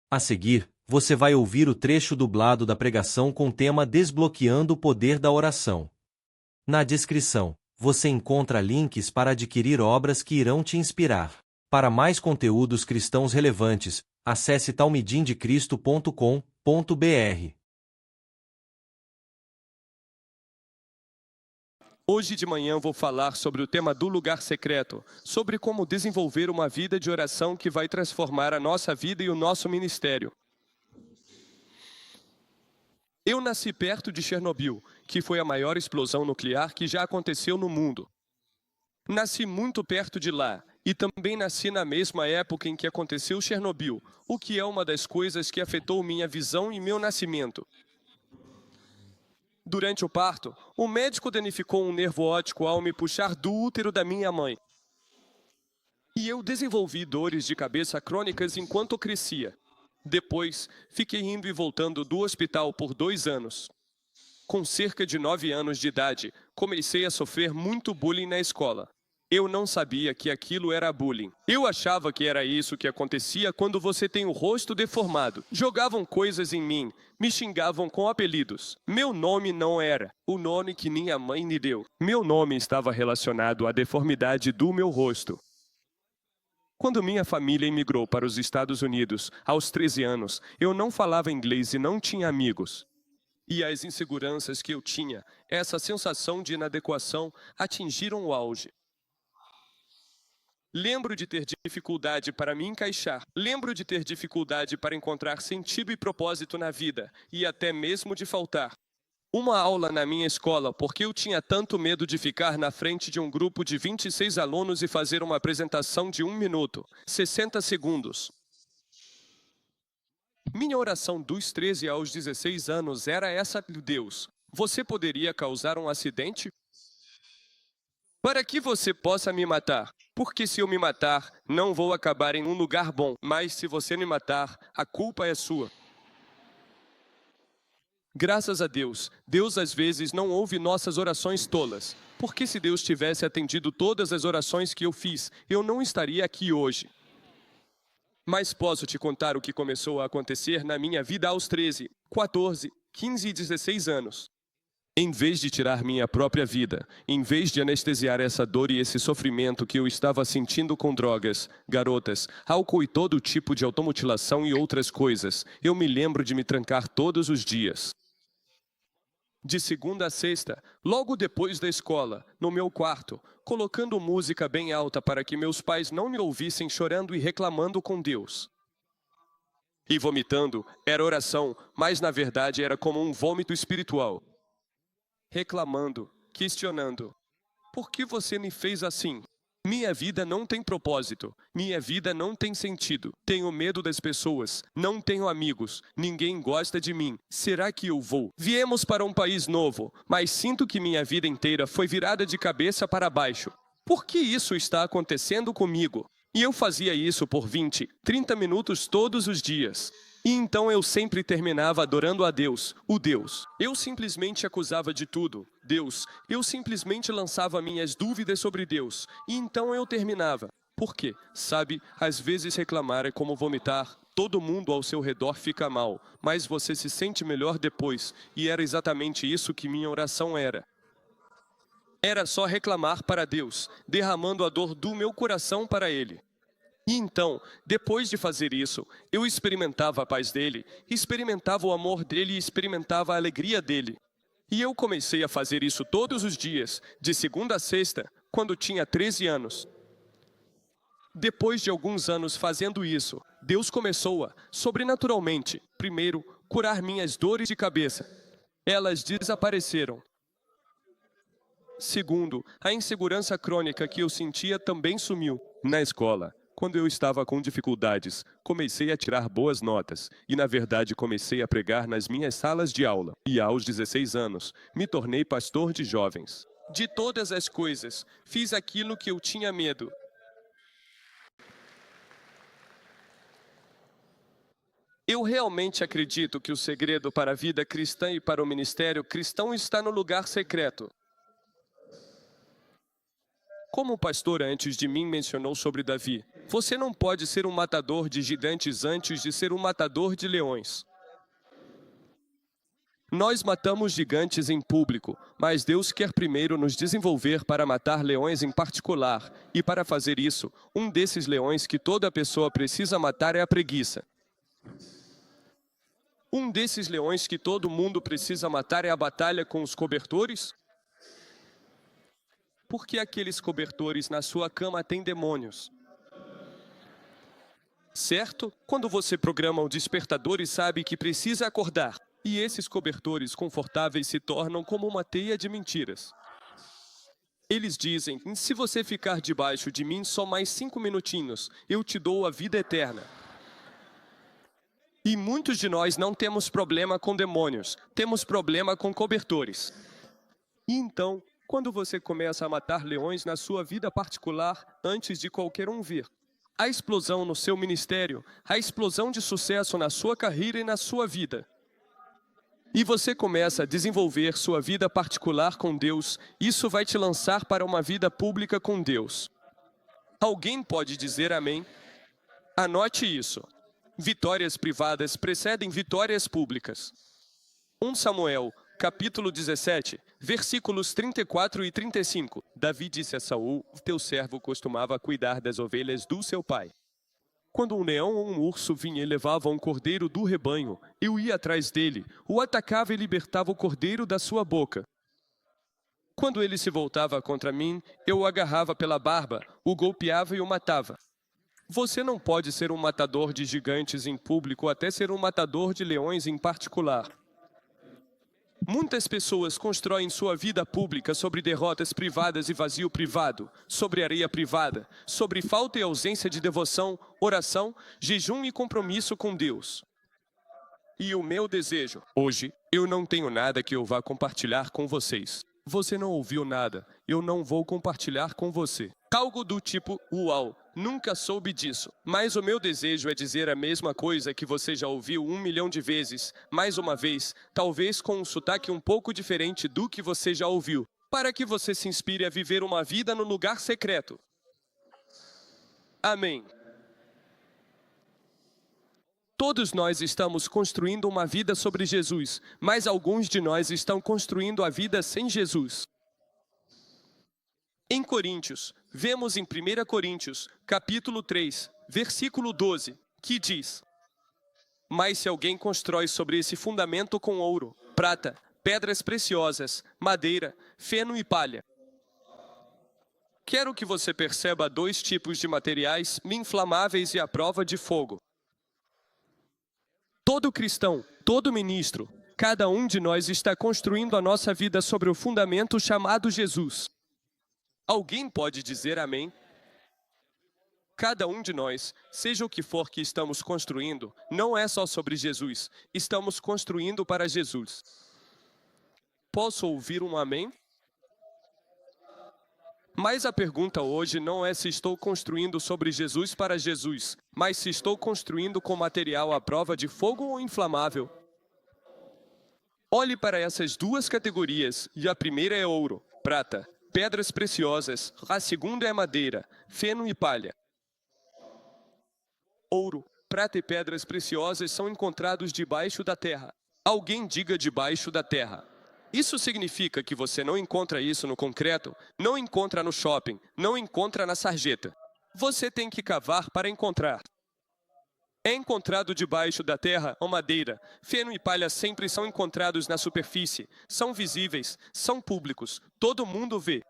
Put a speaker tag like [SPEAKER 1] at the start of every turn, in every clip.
[SPEAKER 1] A seguir, você vai ouvir o trecho dublado da pregação com o tema Desbloqueando o Poder da Oração. Na descrição, você encontra links para adquirir obras que irão te inspirar. Para mais conteúdos cristãos relevantes, acesse talmidimdecristo.com.br.
[SPEAKER 2] Hoje de manhã vou falar sobre o tema do lugar secreto, sobre como desenvolver uma vida de oração que vai transformar a nossa vida e o nosso ministério. Eu nasci perto de Chernobyl, que foi a maior explosão nuclear que já aconteceu no mundo. Nasci muito perto de lá, e também nasci na mesma época em que aconteceu Chernobyl, o que é uma das coisas que afetou minha visão e meu nascimento. Durante o parto, o médico danificou um nervo óptico ao me puxar do útero da minha mãe. E eu desenvolvi dores de cabeça crônicas enquanto crescia. Depois, fiquei indo e voltando do hospital por 2 anos. Com cerca de 9 anos de idade, comecei a sofrer muito bullying na escola. Eu não sabia que aquilo era bullying. Eu achava que era isso que acontecia quando você tem o rosto deformado. Jogavam coisas em mim, me xingavam com apelidos. Meu nome não era o nome que minha mãe me deu. Meu nome estava relacionado à deformidade do meu rosto. Quando minha família imigrou para os Estados Unidos, aos 13 anos, eu não falava inglês e não tinha amigos. E as inseguranças que eu tinha, essa sensação de inadequação, atingiram o auge. Lembro de ter dificuldade para me encaixar. Lembro de ter dificuldade para encontrar sentido e propósito na vida, e até mesmo de faltar uma aula na minha escola porque eu tinha tanto medo de ficar na frente de um grupo de 26 alunos e fazer uma apresentação de 1 minuto, 60 segundos. Minha oração dos 13 aos 16 anos era essa: Deus, você poderia causar um acidente? Para que você possa me matar. Porque se eu me matar, não vou acabar em um lugar bom. Mas se você me matar, a culpa é sua. Graças a Deus, Deus às vezes não ouve nossas orações tolas. Porque se Deus tivesse atendido todas as orações que eu fiz, eu não estaria aqui hoje. Mas posso te contar o que começou a acontecer na minha vida aos 13, 14, 15 e 16 anos. Em vez de tirar minha própria vida, em vez de anestesiar essa dor e esse sofrimento que eu estava sentindo com drogas, garotas, álcool e todo tipo de automutilação e outras coisas, eu me lembro de me trancar todos os dias. De segunda a sexta, logo depois da escola, no meu quarto, colocando música bem alta para que meus pais não me ouvissem chorando e reclamando com Deus. E vomitando, era oração, mas na verdade era como um vômito espiritual. Reclamando, questionando. Por que você me fez assim? Minha vida não tem propósito. Minha vida não tem sentido. Tenho medo das pessoas. Não tenho amigos. Ninguém gosta de mim. Será que eu vou? Viemos para um país novo, mas sinto que minha vida inteira foi virada de cabeça para baixo. Por que isso está acontecendo comigo? E eu fazia isso por 20, 30 minutos todos os dias. E então eu sempre terminava adorando a Deus, o Deus. Eu simplesmente acusava de tudo, Deus. Eu simplesmente lançava minhas dúvidas sobre Deus. E então eu terminava. Por quê? Sabe, às vezes reclamar é como vomitar. Todo mundo ao seu redor fica mal, mas você se sente melhor depois. E era exatamente isso que minha oração era. Era só reclamar para Deus, derramando a dor do meu coração para Ele. E então, depois de fazer isso, eu experimentava a paz dele, experimentava o amor dele e experimentava a alegria dele. E eu comecei a fazer isso todos os dias, de segunda a sexta, quando tinha 13 anos. Depois de alguns anos fazendo isso, Deus começou a, sobrenaturalmente, primeiro, curar minhas dores de cabeça. Elas desapareceram. Segundo, a insegurança crônica que eu sentia também sumiu. Na escola, quando eu estava com dificuldades, comecei a tirar boas notas e, na verdade, comecei a pregar nas minhas salas de aula. E aos 16 anos, me tornei pastor de jovens. De todas as coisas, fiz aquilo que eu tinha medo. Eu realmente acredito que o segredo para a vida cristã e para o ministério cristão está no lugar secreto. Como o pastor antes de mim mencionou sobre Davi, você não pode ser um matador de gigantes antes de ser um matador de leões. Nós matamos gigantes em público, mas Deus quer primeiro nos desenvolver para matar leões em particular. E para fazer isso, um desses leões que toda pessoa precisa matar é a preguiça. Um desses leões que todo mundo precisa matar é a batalha com os cobertores? Porque aqueles cobertores na sua cama têm demônios. Certo? Quando você programa o despertador e sabe que precisa acordar, e esses cobertores confortáveis se tornam como uma teia de mentiras. Eles dizem, se você ficar debaixo de mim só mais 5 minutinhos, eu te dou a vida eterna. E muitos de nós não temos problema com demônios, temos problema com cobertores. E então, quando você começa a matar leões na sua vida particular, antes de qualquer um ver, a explosão no seu ministério, a explosão de sucesso na sua carreira e na sua vida, e você começa a desenvolver sua vida particular com Deus, isso vai te lançar para uma vida pública com Deus. Alguém pode dizer amém? Anote isso. Vitórias privadas precedem vitórias públicas. 1 Samuel, capítulo 17, versículos 34 e 35. Davi disse a Saul, teu servo costumava cuidar das ovelhas do seu pai. Quando um leão ou um urso vinha e levava um cordeiro do rebanho, eu ia atrás dele, o atacava e libertava o cordeiro da sua boca. Quando ele se voltava contra mim, eu o agarrava pela barba, o golpeava e o matava. Você não pode ser um matador de gigantes em público até ser um matador de leões em particular. Muitas pessoas constroem sua vida pública sobre derrotas privadas e vazio privado, sobre areia privada, sobre falta e ausência de devoção, oração, jejum e compromisso com Deus. E o meu desejo, hoje, eu não tenho nada que eu vá compartilhar com vocês. Você não ouviu nada, eu não vou compartilhar com você. Algo do tipo, uau, nunca soube disso. Mas o meu desejo é dizer a mesma coisa que você já ouviu 1 milhão de vezes, mais uma vez, talvez com um sotaque um pouco diferente do que você já ouviu, para que você se inspire a viver uma vida no lugar secreto. Amém. Todos nós estamos construindo uma vida sobre Jesus, mas alguns de nós estão construindo a vida sem Jesus. Em Coríntios, vemos em 1 Coríntios, capítulo 3, versículo 12, que diz: mas se alguém constrói sobre esse fundamento com ouro, prata, pedras preciosas, madeira, feno e palha. Quero que você perceba 2 tipos de materiais inflamáveis e à prova de fogo. Todo cristão, todo ministro, cada um de nós está construindo a nossa vida sobre o fundamento chamado Jesus. Alguém pode dizer amém? Cada um de nós, seja o que for que estamos construindo, não é só sobre Jesus, estamos construindo para Jesus. Posso ouvir um amém? Mas a pergunta hoje não é se estou construindo sobre Jesus para Jesus, mas se estou construindo com material à prova de fogo ou inflamável. Olhe para essas 2 categorias, e a primeira é ouro, prata, pedras preciosas, a segunda é madeira, feno e palha. Ouro, prata e pedras preciosas são encontrados debaixo da terra. Alguém diga debaixo da terra. Isso significa que você não encontra isso no concreto, não encontra no shopping, não encontra na sarjeta. Você tem que cavar para encontrar. É encontrado debaixo da terra ou madeira. Feno e palha sempre são encontrados na superfície, são visíveis, são públicos, todo mundo vê.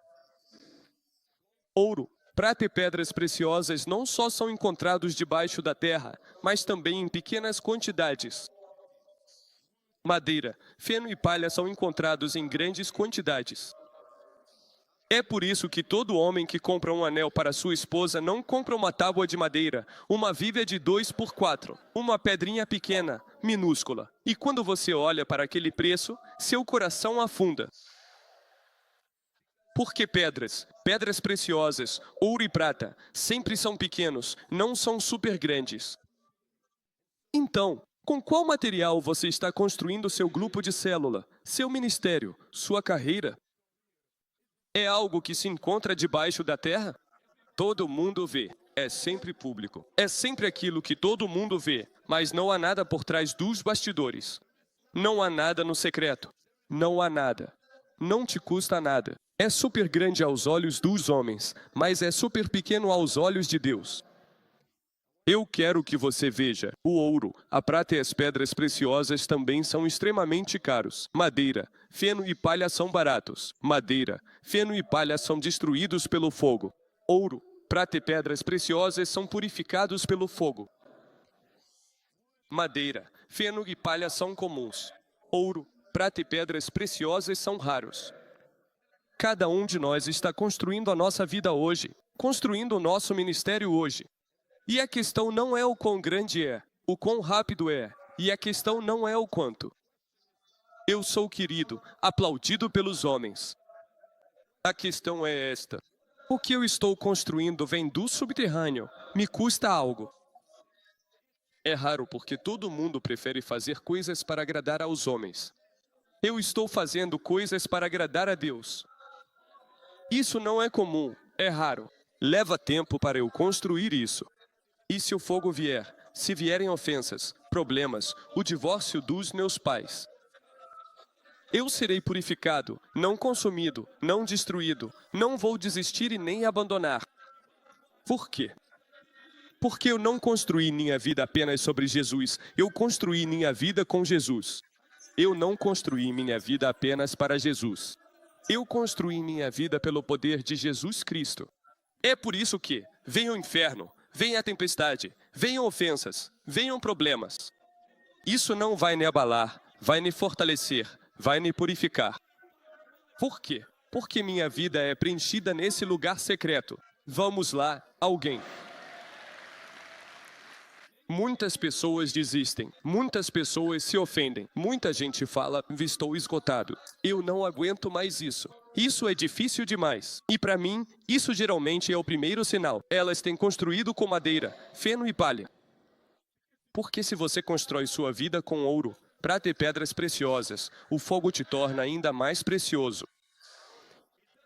[SPEAKER 2] Ouro, prata e pedras preciosas não só são encontrados debaixo da terra, mas também em pequenas quantidades. Madeira, feno e palha são encontrados em grandes quantidades. É por isso que todo homem que compra um anel para sua esposa não compra uma tábua de madeira, uma viga de 2x4, uma pedrinha pequena, minúscula. E quando você olha para aquele preço, seu coração afunda. Porque pedras preciosas, ouro e prata, sempre são pequenos, não são super grandes. Então, com qual material você está construindo seu grupo de célula, seu ministério, sua carreira? É algo que se encontra debaixo da terra? Todo mundo vê. É sempre público. É sempre aquilo que todo mundo vê, mas não há nada por trás dos bastidores. Não há nada no secreto. Não há nada. Não te custa nada. É super grande aos olhos dos homens, mas é super pequeno aos olhos de Deus. Eu quero que você veja. O ouro, a prata e as pedras preciosas também são extremamente caros. Madeira, feno e palha são baratos. Madeira, feno e palha são destruídos pelo fogo. Ouro, prata e pedras preciosas são purificados pelo fogo. Madeira, feno e palha são comuns. Ouro, prata e pedras preciosas são raros. Cada um de nós está construindo a nossa vida hoje, construindo o nosso ministério hoje. E a questão não é o quão grande é, o quão rápido é, e a questão não é o quanto. Eu sou querido, aplaudido pelos homens. A questão é esta. O que eu estou construindo vem do subterrâneo, me custa algo. É raro porque todo mundo prefere fazer coisas para agradar aos homens. Eu estou fazendo coisas para agradar a Deus. Isso não é comum, é raro. Leva tempo para eu construir isso. E se o fogo vier, se vierem ofensas, problemas, o divórcio dos meus pais? Eu serei purificado, não consumido, não destruído, não vou desistir e nem abandonar. Por quê? Porque eu não construí minha vida apenas sobre Jesus, eu construí minha vida com Jesus. Eu não construí minha vida apenas para Jesus. Eu construí minha vida pelo poder de Jesus Cristo. É por isso que vem o inferno, vem a tempestade, venham ofensas, venham problemas. Isso não vai me abalar, vai me fortalecer, vai me purificar. Por quê? Porque minha vida é preenchida nesse lugar secreto. Vamos lá, alguém. Muitas pessoas desistem, muitas pessoas se ofendem, muita gente fala, estou esgotado, eu não aguento mais isso. Isso é difícil demais. E para mim, isso geralmente é o primeiro sinal. Elas têm construído com madeira, feno e palha. Porque se você constrói sua vida com ouro, prata e pedras preciosas, o fogo te torna ainda mais precioso.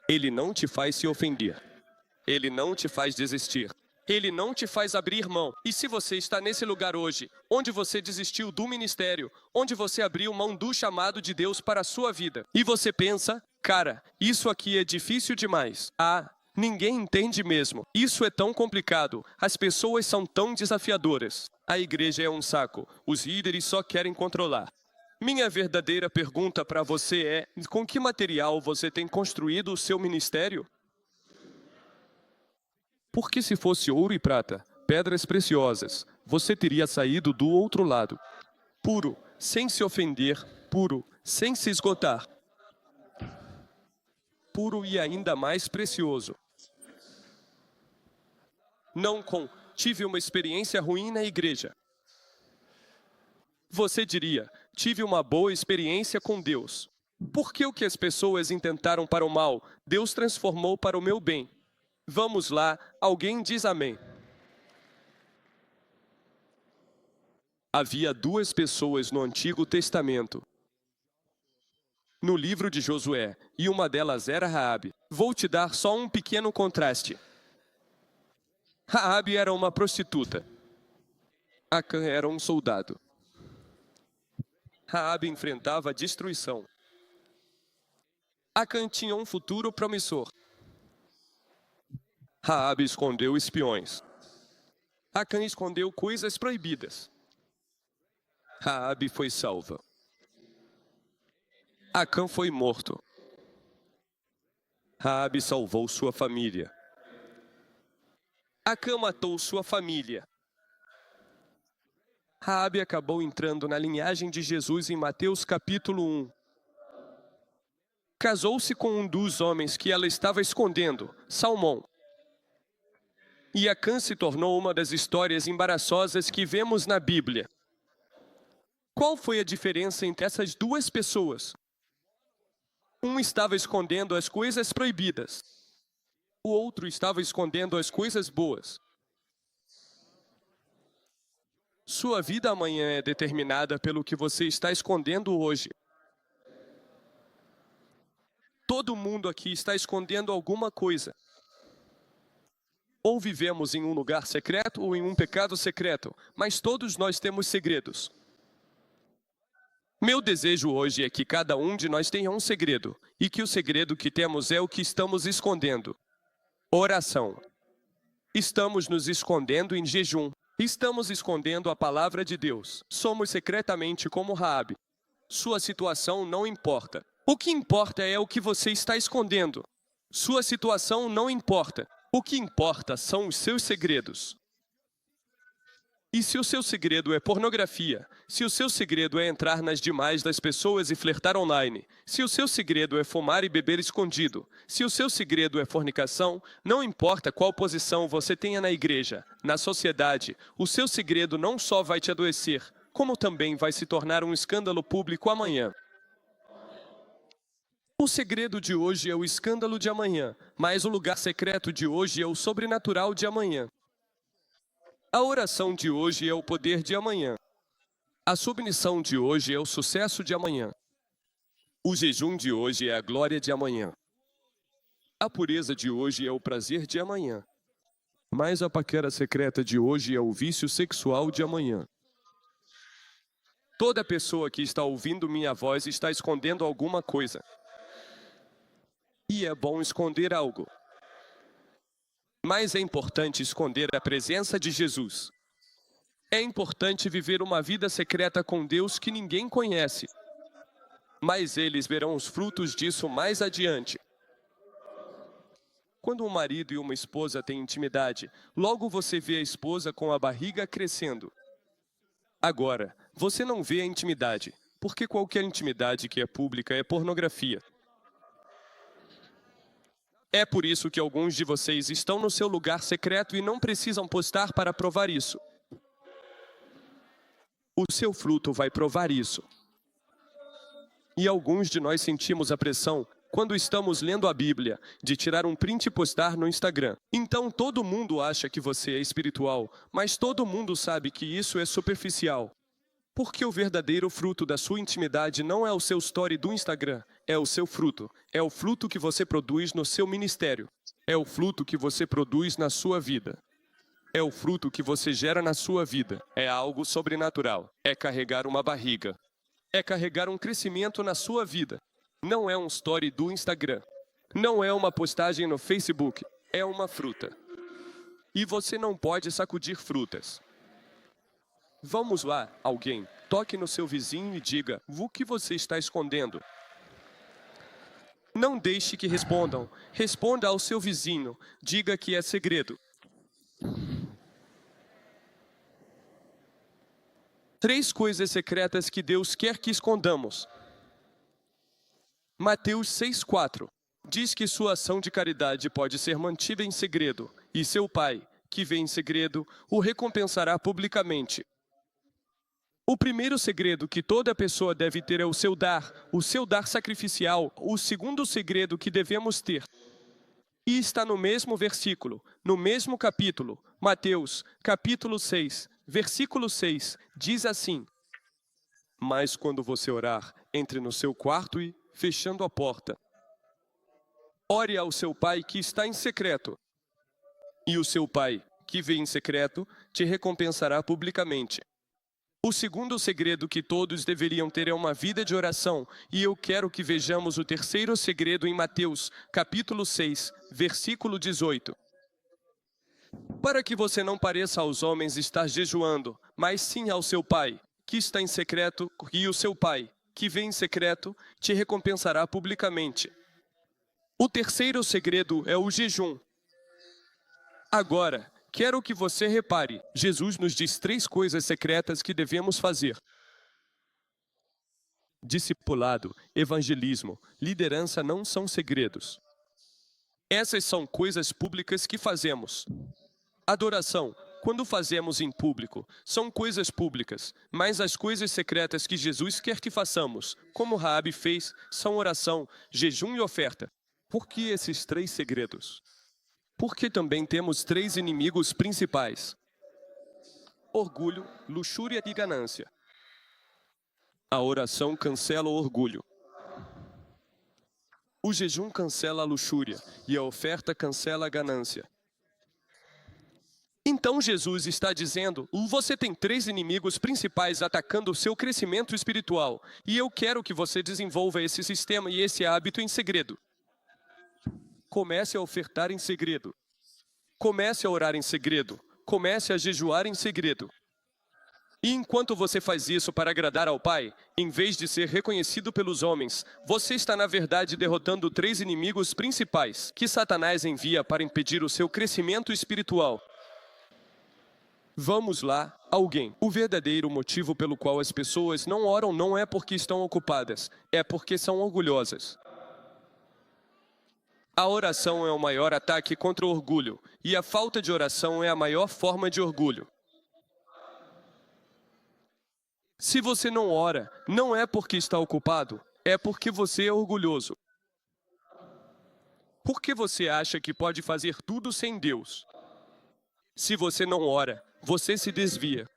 [SPEAKER 2] Ele não te faz se ofender. Ele não te faz desistir. Ele não te faz abrir mão. E se você está nesse lugar hoje, onde você desistiu do ministério, onde você abriu mão do chamado de Deus para a sua vida, e você pensa, cara, isso aqui é difícil demais. Ah, ninguém entende mesmo. Isso é tão complicado. As pessoas são tão desafiadoras. A igreja é um saco. Os líderes só querem controlar. Minha verdadeira pergunta para você é, com que material você tem construído o seu ministério? Porque se fosse ouro e prata, pedras preciosas, você teria saído do outro lado. Puro, sem se ofender, puro, sem se esgotar. Puro e ainda mais precioso. Não com, tive uma experiência ruim na igreja. Você diria, tive uma boa experiência com Deus. Porque o que as pessoas intentaram para o mal, Deus transformou para o meu bem. Vamos lá, alguém diz amém. Havia duas pessoas no Antigo Testamento, no livro de Josué, e uma delas era Raabe. Vou te dar só um pequeno contraste. Raabe era uma prostituta. Acã era um soldado. Raabe enfrentava a destruição. Acã tinha um futuro promissor. Raabe escondeu espiões. Acã escondeu coisas proibidas. Raabe foi salva. Acã foi morto. Raabe salvou sua família. Acã matou sua família. Raabe acabou entrando na linhagem de Jesus em Mateus capítulo 1. Casou-se com um dos homens que ela estava escondendo, Salmão. E Acã se tornou uma das histórias embaraçosas que vemos na Bíblia. Qual foi a diferença entre essas duas pessoas? Um estava escondendo as coisas proibidas. O outro estava escondendo as coisas boas. Sua vida amanhã é determinada pelo que você está escondendo hoje. Todo mundo aqui está escondendo alguma coisa. Ou vivemos em um lugar secreto ou em um pecado secreto, mas todos nós temos segredos. Meu desejo hoje é que cada um de nós tenha um segredo, e que o segredo que temos é o que estamos escondendo. Oração. Estamos nos escondendo em jejum. Estamos escondendo a palavra de Deus. Somos secretamente como Raabe. Sua situação não importa. O que importa é o que você está escondendo. Sua situação não importa. O que importa são os seus segredos. E se o seu segredo é pornografia, se o seu segredo é entrar nas demais das pessoas e flertar online, se o seu segredo é fumar e beber escondido, se o seu segredo é fornicação, não importa qual posição você tenha na igreja, na sociedade, o seu segredo não só vai te adoecer, como também vai se tornar um escândalo público amanhã. O segredo de hoje é o escândalo de amanhã, mas o lugar secreto de hoje é o sobrenatural de amanhã. A oração de hoje é o poder de amanhã. A submissão de hoje é o sucesso de amanhã. O jejum de hoje é a glória de amanhã. A pureza de hoje é o prazer de amanhã. Mas a paquera secreta de hoje é o vício sexual de amanhã. Toda pessoa que está ouvindo minha voz está escondendo alguma coisa. E é bom esconder algo. Mas é importante esconder a presença de Jesus. É importante viver uma vida secreta com Deus que ninguém conhece. Mas eles verão os frutos disso mais adiante. Quando um marido e uma esposa têm intimidade, logo você vê a esposa com a barriga crescendo. Agora, você não vê a intimidade, porque qualquer intimidade que é pública é pornografia. É por isso que alguns de vocês estão no seu lugar secreto e não precisam postar para provar isso. O seu fruto vai provar isso. E alguns de nós sentimos a pressão, quando estamos lendo a Bíblia, de tirar um print e postar no Instagram. Então todo mundo acha que você é espiritual, mas todo mundo sabe que isso é superficial. Porque o verdadeiro fruto da sua intimidade não é o seu story do Instagram, é o seu fruto. É o fruto que você produz no seu ministério. É o fruto que você produz na sua vida. É o fruto que você gera na sua vida. É algo sobrenatural. É carregar uma barriga. É carregar um crescimento na sua vida. Não é um story do Instagram. Não é uma postagem no Facebook. É uma fruta. E você não pode sacudir frutas. Vamos lá, alguém, toque no seu vizinho e diga, o que você está escondendo? Não deixe que respondam. Responda ao seu vizinho. Diga que é segredo. 3 coisas secretas que Deus quer que escondamos. Mateus 6,4 diz que sua ação de caridade pode ser mantida em segredo, e seu Pai, que vê em segredo, o recompensará publicamente. O primeiro segredo que toda pessoa deve ter é o seu dar sacrificial. O segundo segredo que devemos ter. E está no mesmo versículo, no mesmo capítulo, Mateus, capítulo 6, versículo 6, diz assim: Mas quando você orar, entre no seu quarto e, fechando a porta, ore ao seu Pai que está em secreto. E o seu Pai, que vê em secreto, te recompensará publicamente. O segundo segredo que todos deveriam ter é uma vida de oração, e eu quero que vejamos o terceiro segredo em Mateus, capítulo 6, versículo 18. Para que você não pareça aos homens estar jejuando, mas sim ao seu Pai, que está em secreto, e o seu Pai, que vê em secreto, te recompensará publicamente. O terceiro segredo é o jejum. Agora, quero que você repare, Jesus nos diz 3 coisas secretas que devemos fazer. Discipulado, evangelismo, liderança não são segredos. Essas são coisas públicas que fazemos. Adoração, quando fazemos em público, são coisas públicas, mas as coisas secretas que Jesus quer que façamos, como Raabe fez, são oração, jejum e oferta. Por que esses 3 segredos? Porque também temos 3 inimigos principais: orgulho, luxúria e ganância. A oração cancela o orgulho. O jejum cancela a luxúria e a oferta cancela a ganância. Então Jesus está dizendo, você tem 3 inimigos principais atacando o seu crescimento espiritual, e eu quero que você desenvolva esse sistema e esse hábito em segredo. Comece a ofertar em segredo. Comece a orar em segredo. Comece a jejuar em segredo. E enquanto você faz isso para agradar ao Pai, em vez de ser reconhecido pelos homens, você está na verdade derrotando 3 inimigos principais que Satanás envia para impedir o seu crescimento espiritual. Vamos lá, alguém. O verdadeiro motivo pelo qual as pessoas não oram não é porque estão ocupadas, é porque são orgulhosas. A oração é o maior ataque contra o orgulho, e a falta de oração é a maior forma de orgulho. Se você não ora, não é porque está ocupado, é porque você é orgulhoso. Por que você acha que pode fazer tudo sem Deus? Se você não ora, você se desvia.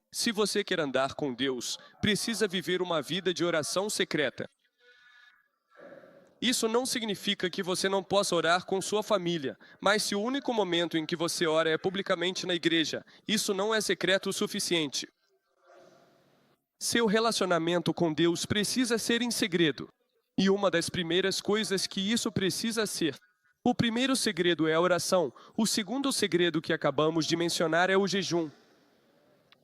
[SPEAKER 2] Se você quer andar com Deus, precisa viver uma vida de oração secreta. Isso não significa que você não possa orar com sua família, mas se o único momento em que você ora é publicamente na igreja, isso não é secreto o suficiente. Seu relacionamento com Deus precisa ser em segredo. E uma das primeiras coisas que isso precisa ser. O primeiro segredo é a oração. O segundo segredo que acabamos de mencionar é o jejum.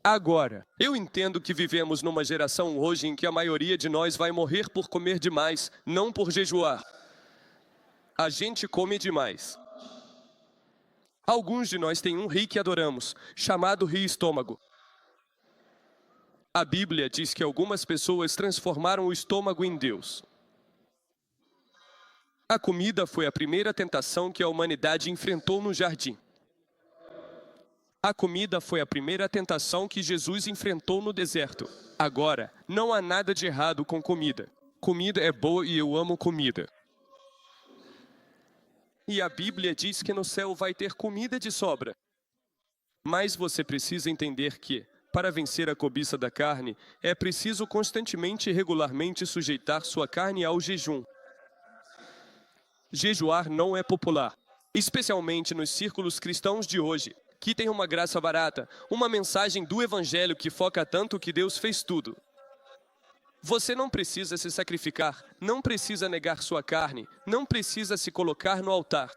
[SPEAKER 2] Agora, eu entendo que vivemos numa geração hoje em que a maioria de nós vai morrer por comer demais, não por jejuar. A gente come demais. Alguns de nós têm um rei que adoramos, chamado Rei Estômago. A Bíblia diz que algumas pessoas transformaram o estômago em Deus. A comida foi a primeira tentação que a humanidade enfrentou no jardim. A comida foi a primeira tentação que Jesus enfrentou no deserto. Agora, não há nada de errado com comida. Comida é boa e eu amo comida. E a Bíblia diz que no céu vai ter comida de sobra. Mas você precisa entender que, para vencer a cobiça da carne, é preciso constantemente e regularmente sujeitar sua carne ao jejum. Jejuar não é popular, especialmente nos círculos cristãos de hoje, que tem uma graça barata, uma mensagem do Evangelho que foca tanto que Deus fez tudo. Você não precisa se sacrificar, não precisa negar sua carne, não precisa se colocar no altar.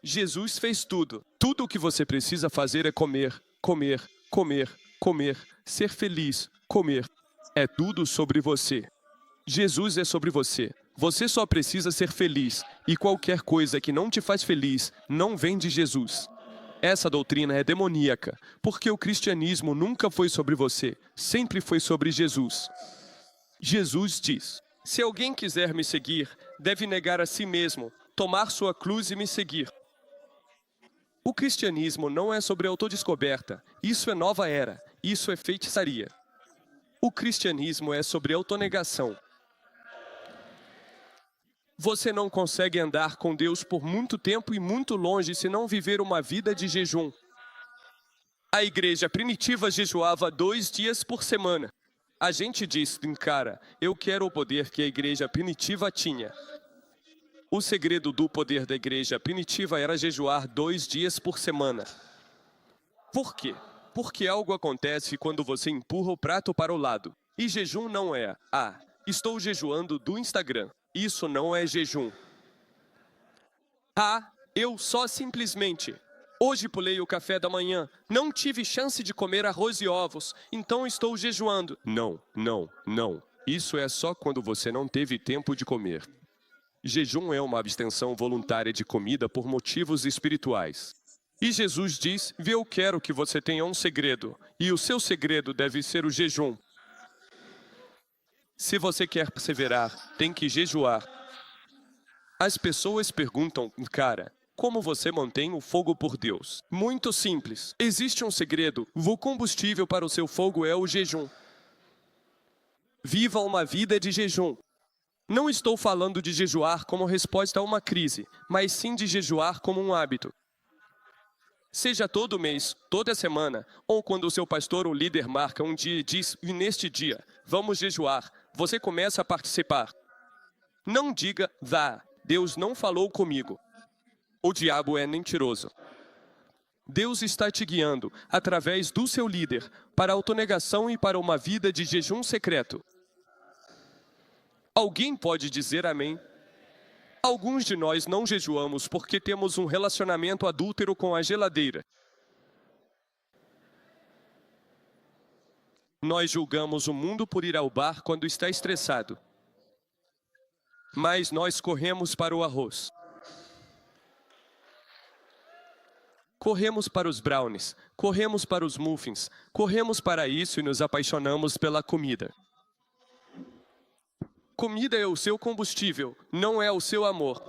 [SPEAKER 2] Jesus fez tudo. Tudo o que você precisa fazer é comer, comer, comer, comer, ser feliz, comer. É tudo sobre você. Jesus é sobre você. Você só precisa ser feliz, e qualquer coisa que não te faz feliz não vem de Jesus. Essa doutrina é demoníaca, porque o cristianismo nunca foi sobre você, sempre foi sobre Jesus. Jesus diz: se alguém quiser me seguir, deve negar a si mesmo, tomar sua cruz e me seguir. O cristianismo não é sobre autodescoberta, isso é nova era, isso é feitiçaria. O cristianismo é sobre autonegação. Você não consegue andar com Deus por muito tempo e muito longe se não viver uma vida de jejum. A igreja primitiva jejuava 2 dias por semana. A gente diz, cara, eu quero o poder que a igreja primitiva tinha. O segredo do poder da igreja primitiva era jejuar 2 dias por semana. Por quê? Porque algo acontece quando você empurra o prato para o lado. E jejum não é, estou jejuando do Instagram. Isso não é jejum. Eu só simplesmente. Hoje pulei o café da manhã, não tive chance de comer arroz e ovos, então estou jejuando. Não. Isso é só quando você não teve tempo de comer. Jejum é uma abstenção voluntária de comida por motivos espirituais. E Jesus diz, eu quero que você tenha um segredo, e o seu segredo deve ser o jejum. Se você quer perseverar, tem que jejuar. As pessoas perguntam, cara, como você mantém o fogo por Deus? Muito simples. Existe um segredo. O combustível para o seu fogo é o jejum. Viva uma vida de jejum. Não estou falando de jejuar como resposta a uma crise, mas sim de jejuar como um hábito. Seja todo mês, toda semana, ou quando o seu pastor ou líder marca um dia e diz, neste dia, vamos jejuar, você começa a participar. Não diga, vá, Deus não falou comigo. O diabo é mentiroso. Deus está te guiando, através do seu líder, para a autonegação e para uma vida de jejum secreto. Alguém pode dizer amém? Alguns de nós não jejuamos porque temos um relacionamento adúltero com a geladeira. Nós julgamos o mundo por ir ao bar quando está estressado. Mas nós corremos para o arroz. Corremos para os brownies, corremos para os muffins, corremos para isso e nos apaixonamos pela comida. Comida é o seu combustível, não é o seu amor.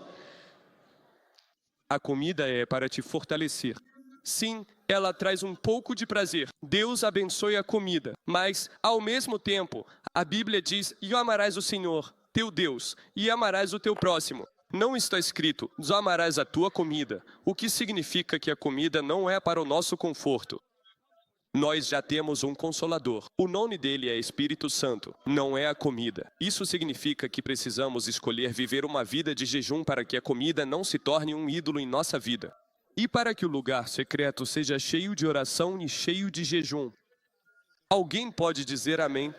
[SPEAKER 2] A comida é para te fortalecer. Sim, ela traz um pouco de prazer. Deus abençoe a comida, mas, ao mesmo tempo, a Bíblia diz, e amarás o Senhor, teu Deus, e amarás o teu próximo. Não está escrito, amarás a tua comida, o que significa que a comida não é para o nosso conforto. Nós já temos um Consolador. O nome dele é Espírito Santo, não é a comida. Isso significa que precisamos escolher viver uma vida de jejum para que a comida não se torne um ídolo em nossa vida. E para que o lugar secreto seja cheio de oração e cheio de jejum. Alguém pode dizer amém?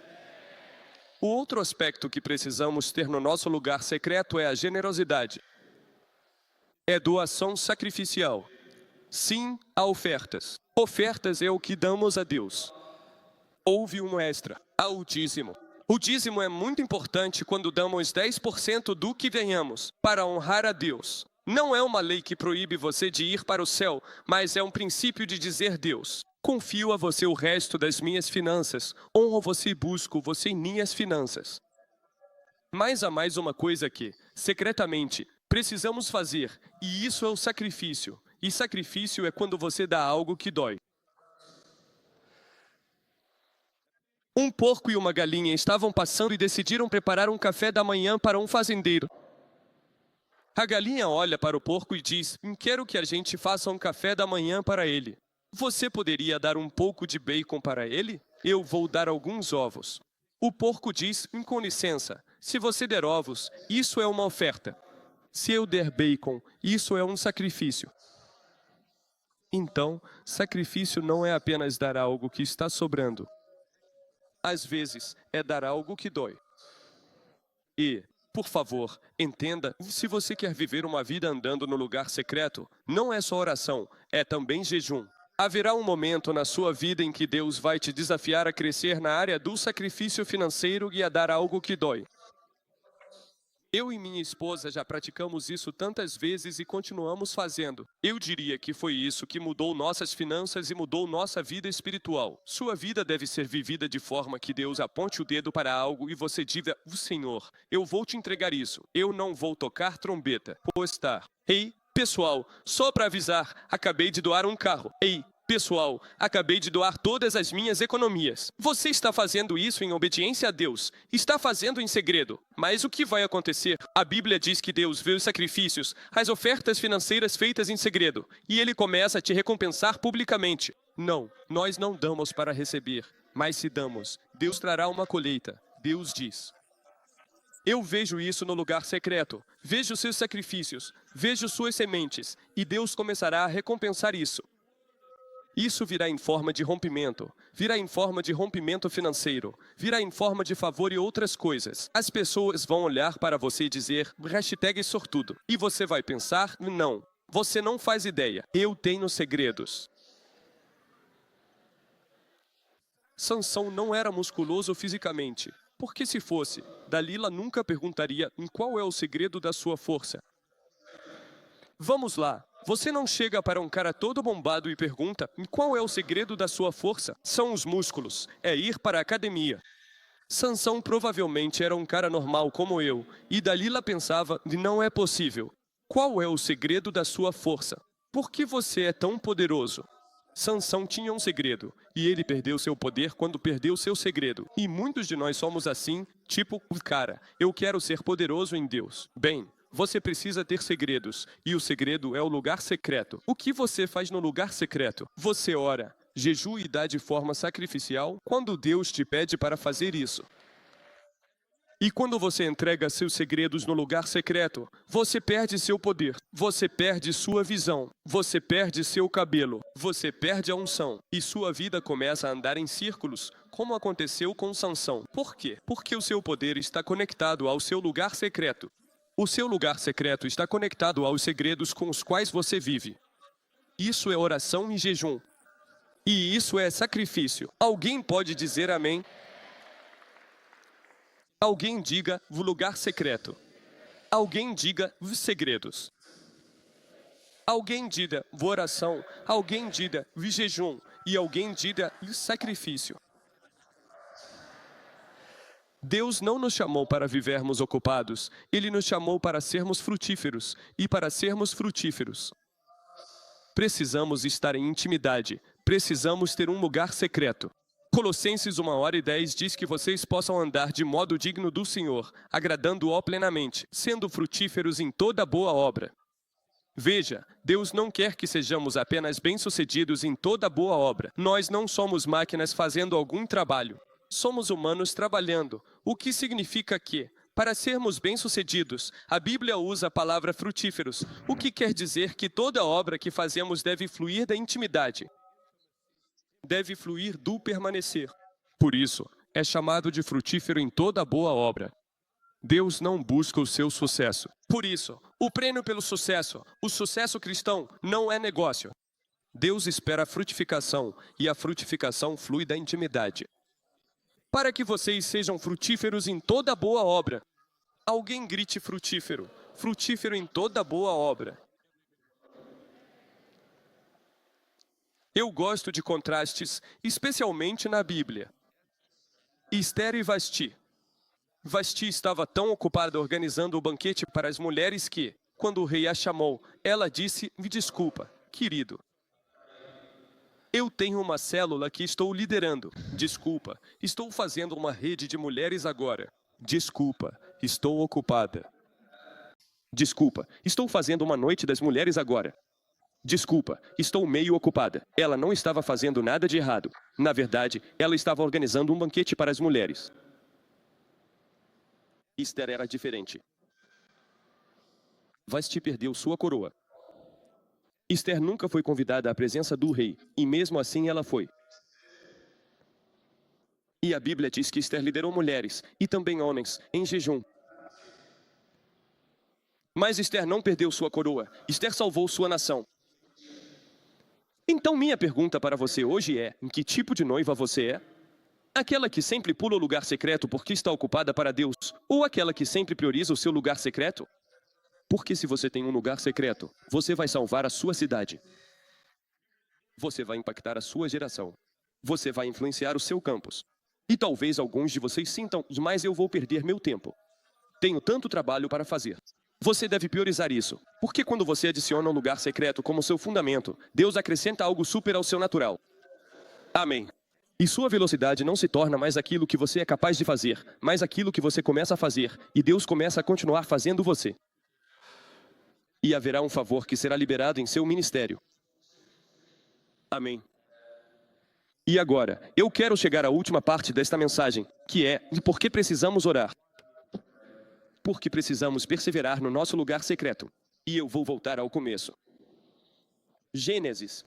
[SPEAKER 2] O outro aspecto que precisamos ter no nosso lugar secreto é a generosidade. É doação sacrificial. Sim, há ofertas. Ofertas é o que damos a Deus. Houve um extra, ao dízimo. O dízimo é muito importante quando damos 10% do que ganhamos, para honrar a Deus. Não é uma lei que proíbe você de ir para o céu, mas é um princípio de dizer Deus, confio a você o resto das minhas finanças, honro você e busco você em minhas finanças. Mas há mais uma coisa que, secretamente, precisamos fazer, e isso é o sacrifício. E sacrifício é quando você dá algo que dói. Um porco e uma galinha estavam passando e decidiram preparar um café da manhã para um fazendeiro. A galinha olha para o porco e diz, quero que a gente faça um café da manhã para ele. Você poderia dar um pouco de bacon para ele? Eu vou dar alguns ovos. O porco diz, com licença, se você der ovos, isso é uma oferta. Se eu der bacon, isso é um sacrifício. Então, sacrifício não é apenas dar algo que está sobrando. Às vezes, é dar algo que dói. E, por favor, entenda, se você quer viver uma vida andando no lugar secreto, não é só oração, é também jejum. Haverá um momento na sua vida em que Deus vai te desafiar a crescer na área do sacrifício financeiro e a dar algo que dói. Eu e minha esposa já praticamos isso tantas vezes e continuamos fazendo. Eu diria que foi isso que mudou nossas finanças e mudou nossa vida espiritual. Sua vida deve ser vivida de forma que Deus aponte o dedo para algo e você diga, Senhor, eu vou te entregar isso. Eu não vou tocar trombeta. Postar. Ei, pessoal, só para avisar, acabei de doar um carro. Ei, pessoal, acabei de doar todas as minhas economias. Você está fazendo isso em obediência a Deus. Está fazendo em segredo. Mas o que vai acontecer? A Bíblia diz que Deus vê os sacrifícios, as ofertas financeiras feitas em segredo, e Ele começa a te recompensar publicamente. Não, nós não damos para receber, mas se damos, Deus trará uma colheita. Deus diz. Eu vejo isso no lugar secreto. Vejo seus sacrifícios, vejo suas sementes, e Deus começará a recompensar isso. Isso virá em forma de rompimento, virá em forma de rompimento financeiro, virá em forma de favor e outras coisas. As pessoas vão olhar para você e dizer, #sortudo. E você vai pensar, não, você não faz ideia, eu tenho segredos. Sansão não era musculoso fisicamente, porque se fosse, Dalila nunca perguntaria qual é o segredo da sua força. Vamos lá. Você não chega para um cara todo bombado e pergunta qual é o segredo da sua força? São os músculos, é ir para a academia. Sansão provavelmente era um cara normal como eu, e Dalila pensava, não é possível. Qual é o segredo da sua força? Por que você é tão poderoso? Sansão tinha um segredo, e ele perdeu seu poder quando perdeu seu segredo. E muitos de nós somos assim, tipo, cara, eu quero ser poderoso em Deus. Bem, você precisa ter segredos, e o segredo é o lugar secreto. O que você faz no lugar secreto? Você ora, jejua e dá de forma sacrificial quando Deus te pede para fazer isso. E quando você entrega seus segredos no lugar secreto, você perde seu poder, você perde sua visão, você perde seu cabelo, você perde a unção e sua vida começa a andar em círculos, como aconteceu com Sansão. Por quê? Porque o seu poder está conectado ao seu lugar secreto. O seu lugar secreto está conectado aos segredos com os quais você vive. Isso é oração e jejum. E isso é sacrifício. Alguém pode dizer amém? Alguém diga o lugar secreto. Alguém diga os segredos. Alguém diga a oração. Alguém diga o jejum. E alguém diga o sacrifício. Deus não nos chamou para vivermos ocupados. Ele nos chamou para sermos frutíferos. E para sermos frutíferos, precisamos estar em intimidade. Precisamos ter um lugar secreto. Colossenses 1:10 diz que vocês possam andar de modo digno do Senhor, agradando-o plenamente, sendo frutíferos em toda boa obra. Veja, Deus não quer que sejamos apenas bem-sucedidos em toda boa obra. Nós não somos máquinas fazendo algum trabalho. Somos humanos trabalhando, o que significa que, para sermos bem-sucedidos, a Bíblia usa a palavra frutíferos, o que quer dizer que toda obra que fazemos deve fluir da intimidade. Deve fluir do permanecer. Por isso, é chamado de frutífero em toda boa obra. Deus não busca o seu sucesso. Por isso, o prêmio pelo sucesso, o sucesso cristão, não é negócio. Deus espera a frutificação, e a frutificação flui da intimidade. Para que vocês sejam frutíferos em toda boa obra. Alguém grite frutífero. Frutífero em toda boa obra. Eu gosto de contrastes, especialmente na Bíblia. Esther e Vasti. Vasti estava tão ocupada organizando o banquete para as mulheres que, quando o rei a chamou, ela disse: "Me desculpa, querido. Eu tenho uma célula que estou liderando. Desculpa, estou fazendo uma rede de mulheres agora. Desculpa, estou ocupada. Desculpa, estou fazendo uma noite das mulheres agora. Desculpa, estou meio ocupada." Ela não estava fazendo nada de errado. Na verdade, ela estava organizando um banquete para as mulheres. Esther era diferente. Vasti perdeu sua coroa. Esther nunca foi convidada à presença do rei, e mesmo assim ela foi. E a Bíblia diz que Esther liderou mulheres, e também homens, em jejum. Mas Esther não perdeu sua coroa. Esther salvou sua nação. Então minha pergunta para você hoje é: em que tipo de noiva você é? Aquela que sempre pula o lugar secreto porque está ocupada para Deus? Ou aquela que sempre prioriza o seu lugar secreto? Porque se você tem um lugar secreto, você vai salvar a sua cidade. Você vai impactar a sua geração. Você vai influenciar o seu campus. E talvez alguns de vocês sintam: "Mas eu vou perder meu tempo. Tenho tanto trabalho para fazer." Você deve priorizar isso, porque quando você adiciona um lugar secreto como seu fundamento, Deus acrescenta algo super ao seu natural. Amém. E sua velocidade não se torna mais aquilo que você é capaz de fazer, mas aquilo que você começa a fazer, e Deus começa a continuar fazendo você. E haverá um favor que será liberado em seu ministério. Amém. E agora, eu quero chegar à última parte desta mensagem, que é de por que precisamos orar. Porque precisamos perseverar no nosso lugar secreto. E eu vou voltar ao começo. Gênesis.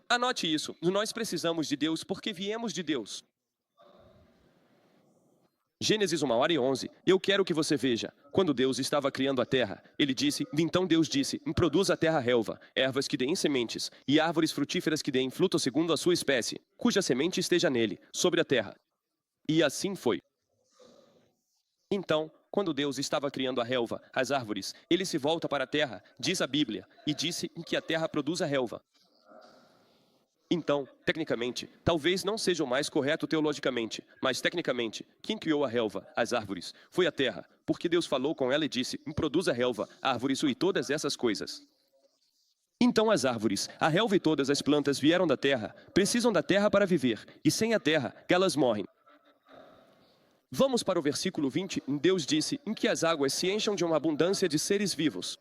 [SPEAKER 2] Anote isso. Nós precisamos de Deus porque viemos de Deus. Gênesis 1:11. Eu quero que você veja. Quando Deus estava criando a terra, Ele disse: "Então Deus disse: produza a terra relva, ervas que deem sementes, e árvores frutíferas que deem fruto segundo a sua espécie, cuja semente esteja nele, sobre a terra." E assim foi. Então, quando Deus estava criando a relva, as árvores, Ele se volta para a terra, diz a Bíblia, e disse que a terra produz a relva. Então, tecnicamente, talvez não seja o mais correto teologicamente, mas tecnicamente, quem criou a relva, as árvores, foi a terra, porque Deus falou com ela e disse: "Produza a relva, árvores e todas essas coisas." Então as árvores, a relva e todas as plantas vieram da terra, precisam da terra para viver, e sem a terra, elas morrem. Vamos para o versículo 20. Deus disse: "Em que as águas se encham de uma abundância de seres vivos."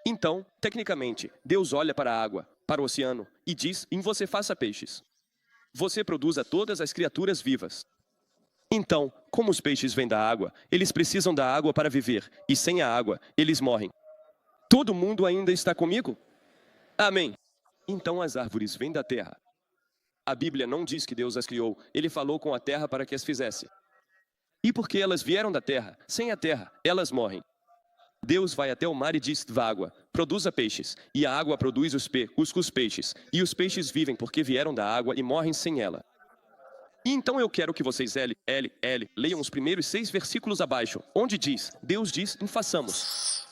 [SPEAKER 2] Então, tecnicamente, Deus olha para a água, para o oceano, e diz: "Em você faça peixes. Você produza todas as criaturas vivas." Então, como os peixes vêm da água, eles precisam da água para viver, e sem a água, eles morrem. Todo mundo ainda está comigo? Amém. Então as árvores vêm da terra. A Bíblia não diz que Deus as criou, ele falou com a terra para que as fizesse. E porque elas vieram da terra, sem a terra, elas morrem. Deus vai até o mar e diz: vá água, produza peixes, e a água produz os peixes, e os peixes vivem porque vieram da água e morrem sem ela. E então eu quero que vocês leiam os primeiros 6 versículos abaixo, onde diz, Deus diz, façamos.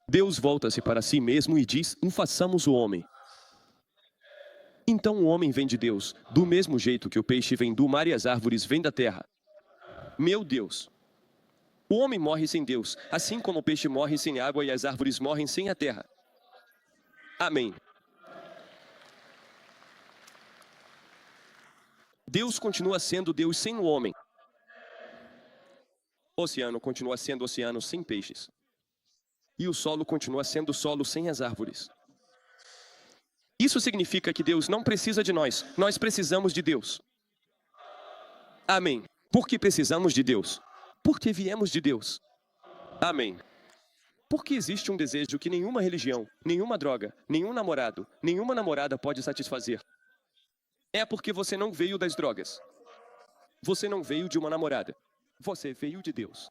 [SPEAKER 2] Deus volta-se para si mesmo e diz, façamos o homem. Então o homem vem de Deus, do mesmo jeito que o peixe vem do mar e as árvores vêm da terra. Meu Deus! O homem morre sem Deus, assim como o peixe morre sem água e as árvores morrem sem a terra. Amém. Deus continua sendo Deus sem o homem. O oceano continua sendo oceano sem peixes. E o solo continua sendo solo sem as árvores. Isso significa que Deus não precisa de nós, nós precisamos de Deus. Amém. Por que precisamos de Deus? Porque viemos de Deus. Amém. Porque existe um desejo que nenhuma religião, nenhuma droga, nenhum namorado, nenhuma namorada pode satisfazer. É porque você não veio das drogas. Você não veio de uma namorada. Você veio de Deus.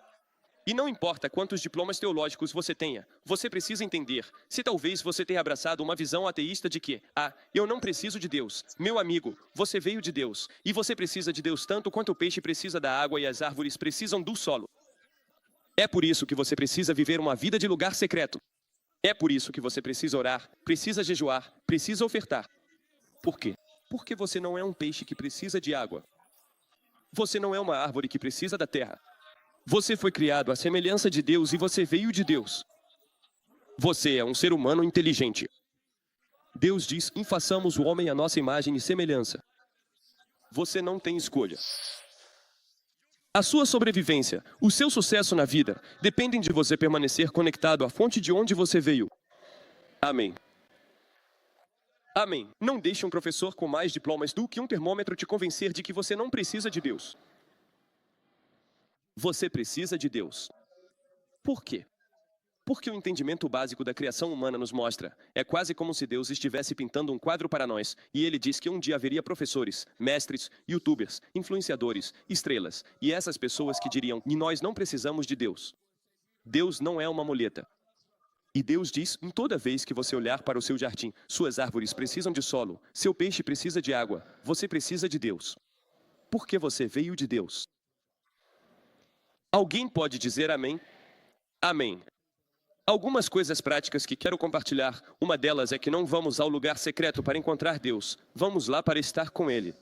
[SPEAKER 2] E não importa quantos diplomas teológicos você tenha, você precisa entender, se talvez você tenha abraçado uma visão ateísta de que, eu não preciso de Deus. Meu amigo, você veio de Deus, e você precisa de Deus tanto quanto o peixe precisa da água e as árvores precisam do solo. É por isso que você precisa viver uma vida de lugar secreto. É por isso que você precisa orar, precisa jejuar, precisa ofertar. Por quê? Porque você não é um peixe que precisa de água. Você não é uma árvore que precisa da terra. Você foi criado à semelhança de Deus e você veio de Deus. Você é um ser humano inteligente. Deus diz, façamos o homem à nossa imagem e semelhança. Você não tem escolha. A sua sobrevivência, o seu sucesso na vida, dependem de você permanecer conectado à fonte de onde você veio. Amém. Amém. Não deixe um professor com mais diplomas do que um termômetro te convencer de que você não precisa de Deus. Você precisa de Deus. Por quê? Porque o entendimento básico da criação humana nos mostra, é quase como se Deus estivesse pintando um quadro para nós, e ele diz que um dia haveria professores, mestres, youtubers, influenciadores, estrelas, e essas pessoas que diriam, e nós não precisamos de Deus. Deus não é uma muleta. E Deus diz, toda vez que você olhar para o seu jardim, suas árvores precisam de solo, seu peixe precisa de água, você precisa de Deus. Porque você veio de Deus. Alguém pode dizer amém? Amém. Algumas coisas práticas que quero compartilhar, uma delas é que não vamos ao lugar secreto para encontrar Deus, vamos lá para estar com Ele.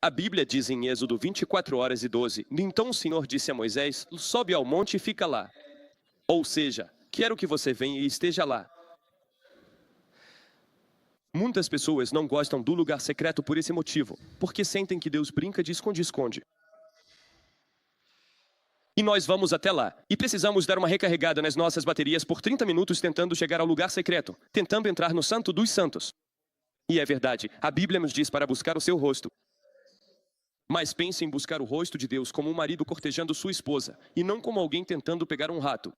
[SPEAKER 2] A Bíblia diz em Êxodo 24:12, então o Senhor disse a Moisés, sobe ao monte e fica lá. Ou seja, quero que você venha e esteja lá. Muitas pessoas não gostam do lugar secreto por esse motivo, porque sentem que Deus brinca de esconde-esconde. E nós vamos até lá, e precisamos dar uma recarregada nas nossas baterias por 30 minutos tentando chegar ao lugar secreto, tentando entrar no Santo dos Santos. E é verdade, a Bíblia nos diz para buscar o seu rosto. Mas pense em buscar o rosto de Deus como um marido cortejando sua esposa, e não como alguém tentando pegar um rato.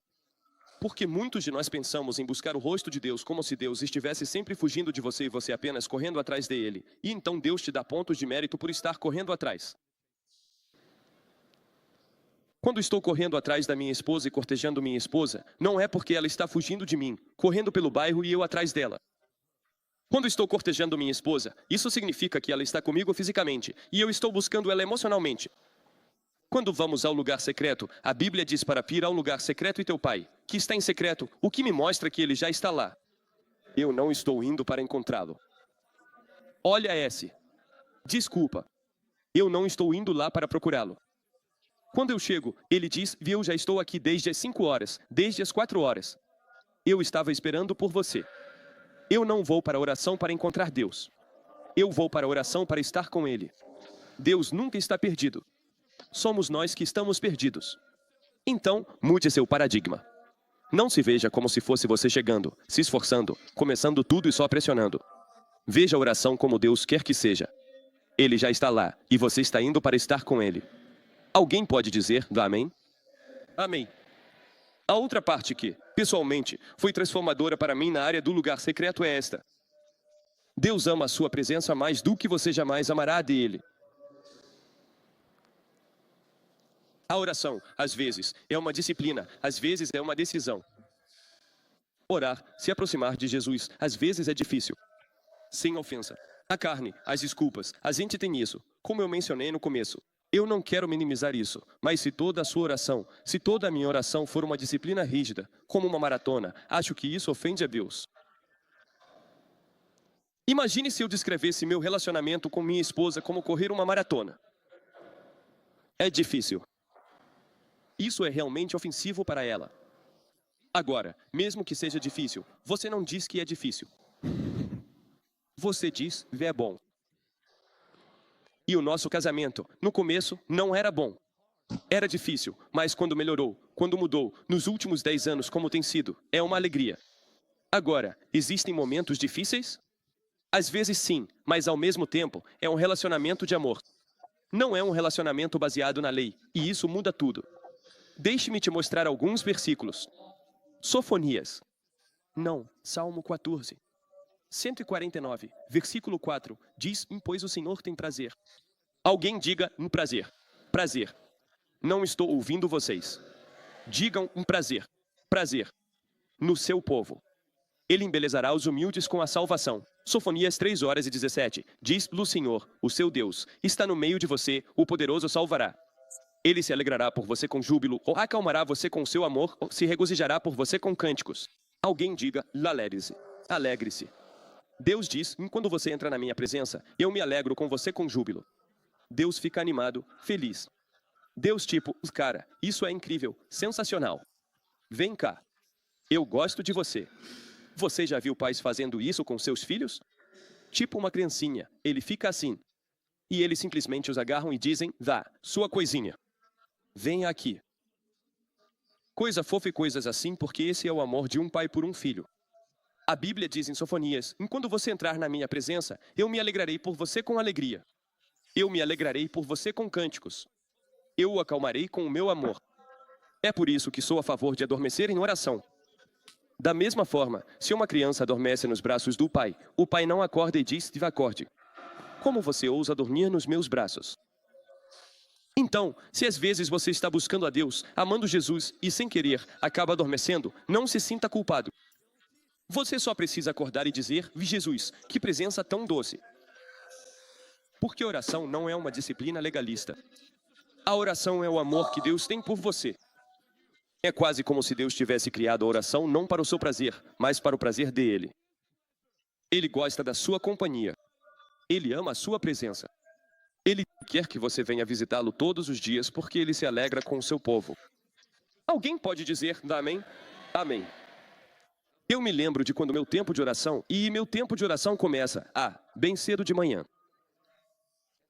[SPEAKER 2] Porque muitos de nós pensamos em buscar o rosto de Deus como se Deus estivesse sempre fugindo de você e você apenas correndo atrás dele. E então Deus te dá pontos de mérito por estar correndo atrás. Quando estou correndo atrás da minha esposa e cortejando minha esposa, não é porque ela está fugindo de mim, correndo pelo bairro e eu atrás dela. Quando estou cortejando minha esposa, isso significa que ela está comigo fisicamente, e eu estou buscando ela emocionalmente. Quando vamos ao lugar secreto, a Bíblia diz para ir ao lugar secreto e teu pai, que está em secreto, o que me mostra que ele já está lá. Eu não estou indo para encontrá-lo. Olha esse. Desculpa. Eu não estou indo lá para procurá-lo. Quando eu chego, ele diz, eu já estou aqui desde as 5 horas, desde as 4 horas. Eu estava esperando por você. Eu não vou para a oração para encontrar Deus. Eu vou para a oração para estar com Ele. Deus nunca está perdido. Somos nós que estamos perdidos. Então, mude seu paradigma. Não se veja como se fosse você chegando, se esforçando, começando tudo e só pressionando. Veja a oração como Deus quer que seja. Ele já está lá, e você está indo para estar com Ele. Alguém pode dizer amém? Amém. A outra parte que, pessoalmente, foi transformadora para mim na área do lugar secreto é esta. Deus ama a sua presença mais do que você jamais amará a dele. A oração, às vezes, é uma disciplina, às vezes é uma decisão. Orar, se aproximar de Jesus, às vezes é difícil. Sem ofensa. A carne, as desculpas, a gente tem isso, como eu mencionei no começo. Eu não quero minimizar isso, mas se toda a sua oração, se toda a minha oração for uma disciplina rígida, como uma maratona, acho que isso ofende a Deus. Imagine se eu descrevesse meu relacionamento com minha esposa como correr uma maratona. É difícil. Isso é realmente ofensivo para ela. Agora, mesmo que seja difícil, você não diz que é difícil. Você diz, é bom. E o nosso casamento, no começo, não era bom. Era difícil, mas quando melhorou, quando mudou, nos últimos 10 anos como tem sido, é uma alegria. Agora, existem momentos difíceis? Às vezes sim, mas ao mesmo tempo, é um relacionamento de amor. Não é um relacionamento baseado na lei, e isso muda tudo. Deixe-me te mostrar alguns versículos. Sofonias. Não, Salmo 14. 149, versículo 4, diz, pois o Senhor tem prazer. Alguém diga prazer. Prazer. Não estou ouvindo vocês. Digam prazer. Prazer. No seu povo. Ele embelezará os humildes com a salvação. Sofonias 3 horas e 17. Diz-lhe o Senhor, o seu Deus, está no meio de você, o poderoso salvará. Ele se alegrará por você com júbilo, ou acalmará você com seu amor, ou se regozijará por você com cânticos. Alguém diga, alegre-se. Alegre-se. Deus diz, quando você entra na minha presença, eu me alegro com você com júbilo. Deus fica animado, feliz. Deus tipo, cara, isso é incrível, sensacional. Vem cá. Eu gosto de você. Você já viu pais fazendo isso com seus filhos? Tipo uma criancinha, ele fica assim. E eles simplesmente os agarram e dizem, vá, sua coisinha. Venha aqui. Coisa fofa e coisas assim, porque esse é o amor de um pai por um filho. A Bíblia diz em Sofonias, quando você entrar na minha presença, eu me alegrarei por você com alegria. Eu me alegrarei por você com cânticos. Eu o acalmarei com o meu amor. É por isso que sou a favor de adormecer em oração. Da mesma forma, se uma criança adormece nos braços do pai, o pai não acorda e diz, acorde. Como você ousa dormir nos meus braços? Então, se às vezes você está buscando a Deus, amando Jesus e sem querer acaba adormecendo, não se sinta culpado. Você só precisa acordar e dizer, Jesus, que presença tão doce. Porque oração não é uma disciplina legalista. A oração é o amor que Deus tem por você. É quase como se Deus tivesse criado a oração não para o seu prazer, mas para o prazer dele. Ele gosta da sua companhia. Ele ama a sua presença. Ele quer que você venha visitá-lo todos os dias porque ele se alegra com o seu povo. Alguém pode dizer, amém? Amém. Eu me lembro de quando meu tempo de oração, e meu tempo de oração começa, bem cedo de manhã.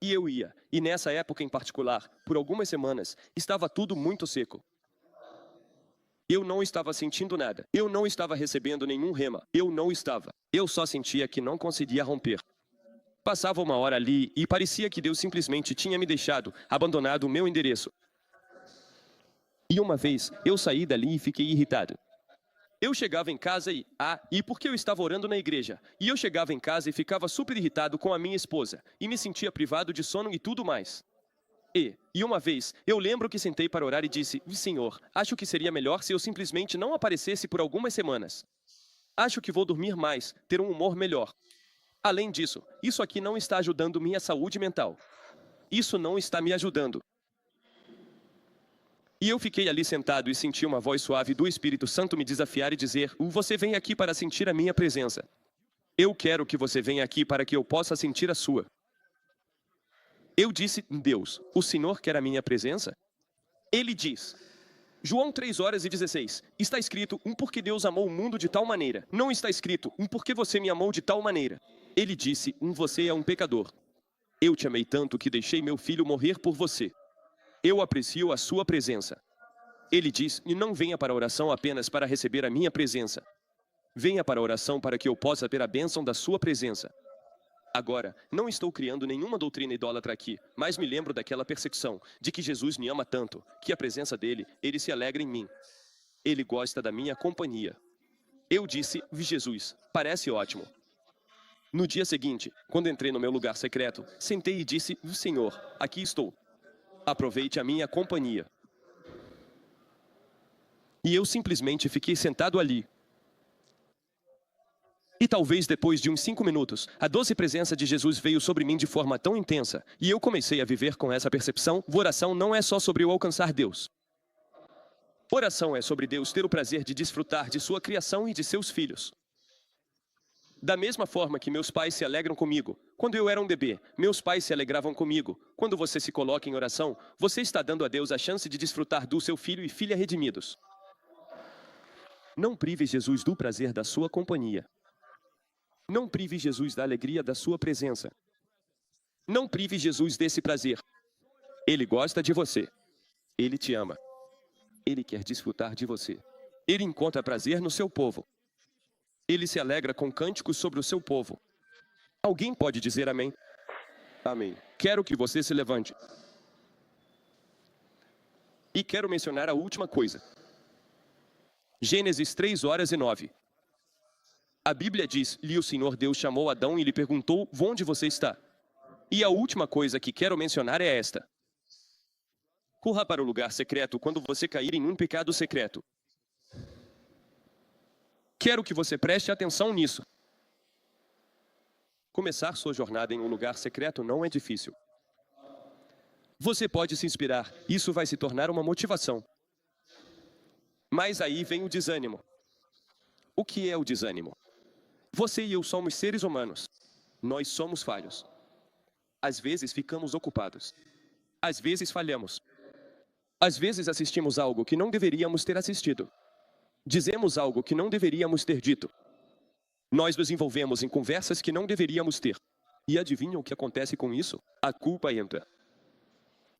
[SPEAKER 2] E eu ia, e nessa época em particular, por algumas semanas, estava tudo muito seco. Eu não estava sentindo nada. Eu não estava recebendo nenhum rema. Eu não estava. Eu só sentia que não conseguia romper. Passava uma hora ali e parecia que Deus simplesmente tinha me deixado, abandonado o meu endereço. E uma vez, eu saí dali e fiquei irritado. Eu chegava em casa e porque eu estava orando na igreja, e eu chegava em casa e ficava super irritado com a minha esposa, e me sentia privado de sono e tudo mais. E uma vez, eu lembro que sentei para orar e disse, Senhor, acho que seria melhor se eu simplesmente não aparecesse por algumas semanas. Acho que vou dormir mais, ter um humor melhor. Além disso, isso aqui não está ajudando minha saúde mental. Isso não está me ajudando. E eu fiquei ali sentado e senti uma voz suave do Espírito Santo me desafiar e dizer, você vem aqui para sentir a minha presença. Eu quero que você venha aqui para que eu possa sentir a sua. Eu disse, Deus, o Senhor quer a minha presença? Ele diz, João 3 horas e 16, está escrito, porque Deus amou o mundo de tal maneira. Não está escrito, porque você me amou de tal maneira. Ele disse, você é um pecador. Eu te amei tanto que deixei meu filho morrer por você. Eu aprecio a sua presença. Ele diz, e não venha para a oração apenas para receber a minha presença. Venha para a oração para que eu possa ter a bênção da sua presença. Agora, não estou criando nenhuma doutrina idólatra aqui, mas me lembro daquela percepção, de que Jesus me ama tanto, que a presença dele, ele se alegra em mim. Ele gosta da minha companhia. Eu disse, Jesus, parece ótimo. No dia seguinte, quando entrei no meu lugar secreto, sentei e disse, Senhor, aqui estou. Aproveite a minha companhia. E eu simplesmente fiquei sentado ali. E talvez depois de uns 5 minutos, a doce presença de Jesus veio sobre mim de forma tão intensa, e eu comecei a viver com essa percepção, oração não é só sobre eu alcançar Deus. Oração é sobre Deus ter o prazer de desfrutar de sua criação e de seus filhos. Da mesma forma que meus pais se alegram comigo, quando eu era um bebê, meus pais se alegravam comigo. Quando você se coloca em oração, você está dando a Deus a chance de desfrutar do seu filho e filha redimidos. Não prive Jesus do prazer da sua companhia. Não prive Jesus da alegria da sua presença. Não prive Jesus desse prazer. Ele gosta de você. Ele te ama. Ele quer desfrutar de você. Ele encontra prazer no seu povo. Ele se alegra com cânticos sobre o seu povo. Alguém pode dizer amém? Amém. Quero que você se levante. E quero mencionar a última coisa. Gênesis 3:09. A Bíblia diz, e o Senhor Deus chamou Adão e lhe perguntou, onde você está? E a última coisa que quero mencionar é esta. Corra para o lugar secreto quando você cair em um pecado secreto. Quero que você preste atenção nisso. Começar sua jornada em um lugar secreto não é difícil. Você pode se inspirar, isso vai se tornar uma motivação. Mas aí vem o desânimo. O que é o desânimo? Você e eu somos seres humanos. Nós somos falhos. Às vezes ficamos ocupados. Às vezes falhamos. Às vezes assistimos algo que não deveríamos ter assistido. Dizemos algo que não deveríamos ter dito. Nós nos envolvemos em conversas que não deveríamos ter. E adivinha o que acontece com isso? A culpa entra.